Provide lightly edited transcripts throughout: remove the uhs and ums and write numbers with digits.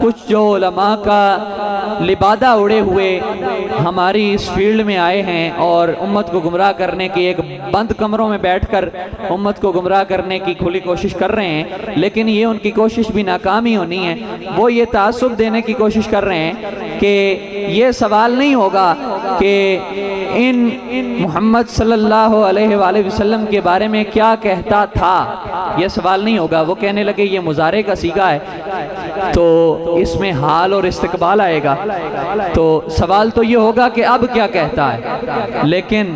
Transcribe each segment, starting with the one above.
کچھ جو علماء کا لبادہ اڑے ہوئے ہماری اس فیلڈ میں آئے ہیں اور امت کو گمراہ کرنے کی ایک بند کمروں میں بیٹھ کر امت کو گمراہ کرنے کی کھلی کوشش کر رہے ہیں، لیکن یہ ان کی کوشش بھی ناکام ہی ہونی ہے۔ وہ یہ تعصب دینے کی کوشش کر رہے ہیں کہ یہ سوال نہیں ہوگا کہ ان محمد صلی اللہ علیہ وآلہ وسلم کے بارے میں کیا کہتا تھا، یہ سوال نہیں ہوگا۔ وہ کہنے لگے یہ مضارع کا صیغہ ہے تو اس میں حال اور استقبال آئے گا، تو سوال تو یہ ہوگا کہ اب کیا کہتا ہے۔ لیکن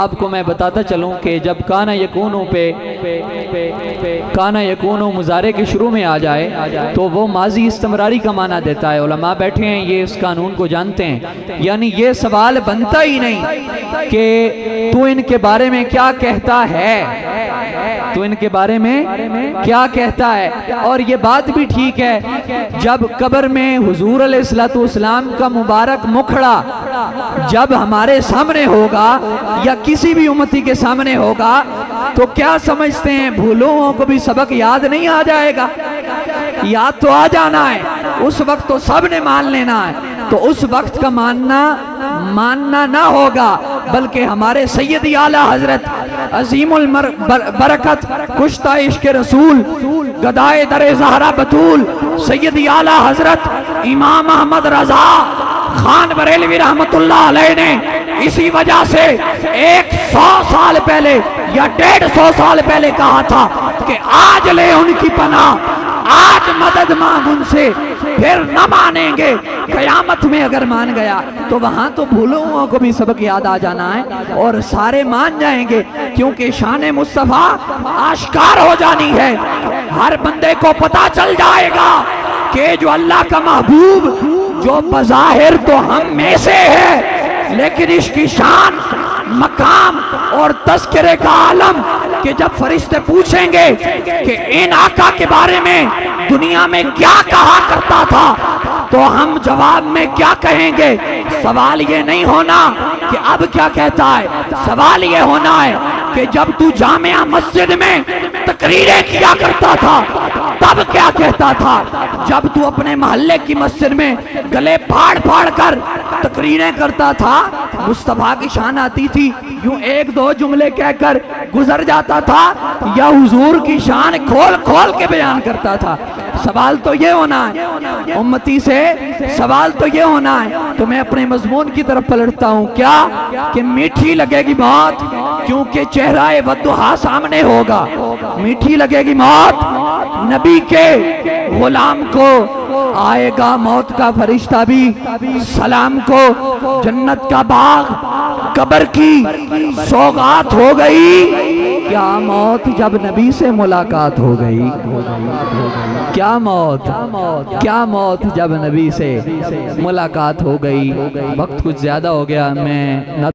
آپ کو میں بتاتا چلوں کہ جب کانا یکونو پہ کانا یکونو مضارع کے شروع میں آ جائے تو وہ ماضی استمراری کا معنی دیتا ہے۔ علماء بیٹھے ہیں، یہ اس قانون کو جانتے ہیں، یعنی یہ سوال بنتا ہی نہیں کہ تو ان کے بارے میں کیا کہتا ہے، تو ان کے بارے میں کیا کہتا ہے۔ اور یہ بات بھی ٹھیک ہے، جب قبر میں حضور علیہ السلام کا مبارک مکھڑا جب ہمارے سامنے ہوگا یا کسی بھی امتی کے سامنے ہوگا تو کیا سمجھتے ہیں بھولوں کو بھی سبق یاد نہیں آ جائے گا؟ یاد تو آ جانا ہے، اس وقت تو سب نے مان لینا ہے۔ تو اس وقت کا ماننا نہ ہوگا، بلکہ ہمارے سیدی اعلیٰ حضرت عظیم البرکت کشتہ عشق رسول گدائے در زہرا بطول سیدی اعلیٰ حضرت امام احمد رضا خان بریلوی رحمت اللہ علیہ نے اسی وجہ سے 100 سال پہلے یا 150 سال پہلے کہا تھا کہ آج لے ان کی پناہ، آج مدد مانگ ان سے، پھر نہ مانیں گے، قیامت میں اگر مان گیا تو وہاں تو بھولوں کو بھی سبق یاد آ جانا ہے اور سارے مان جائیں گے، کیونکہ شان مصطفیٰ آشکار ہو جانی ہے۔ ہر بندے کو پتا چل جائے گا کہ جو اللہ کا محبوب جو بظاہر تو ہم میں سے ہے، لیکن اس کی شان، مقام اور تذکرے کا عالم کہ جب فرشتے پوچھیں گے کہ ان آقا کے بارے میں دنیا میں کیا کہا کرتا تھا تو ہم جواب میں کیا کہیں گے؟ سوال یہ نہیں ہونا کہ اب کیا کہتا ہے، سوال یہ ہونا ہے کہ جب تو جامعہ مسجد میں تقریریں کیا کرتا تھا تب کیا کہتا تھا، جب تو اپنے محلے کی مسجد میں گلے پھاڑ پھاڑ کر تقریریں کرتا تھا مصطفیٰ کی شان آتی تھی یوں ایک دو جملے کہہ کر گزر جاتا تھا یا حضور کی شان کھول کھول کے بیان کرتا تھا؟ سوال تو یہ ہونا ہے امتی سے، سوال تو یہ ہونا ہے۔ تو میں اپنے مضمون کی طرف پلٹتا ہوں، کیا کہ میٹھی لگے گی موت کیونکہ چہرہ والضحیٰ سامنے ہوگا، میٹھی لگے گی موت نبی کے غلام کو، آئے گا موت کا فرشتہ بھی سلام کو، جنت کا باغ قبر کی سوغات ہو گئی، کیا موت جب نبی سے ملاقات ہو گئی، کیا موت جب نبی سے ملاقات ہو گئی۔ وقت کچھ زیادہ ہو گیا، میں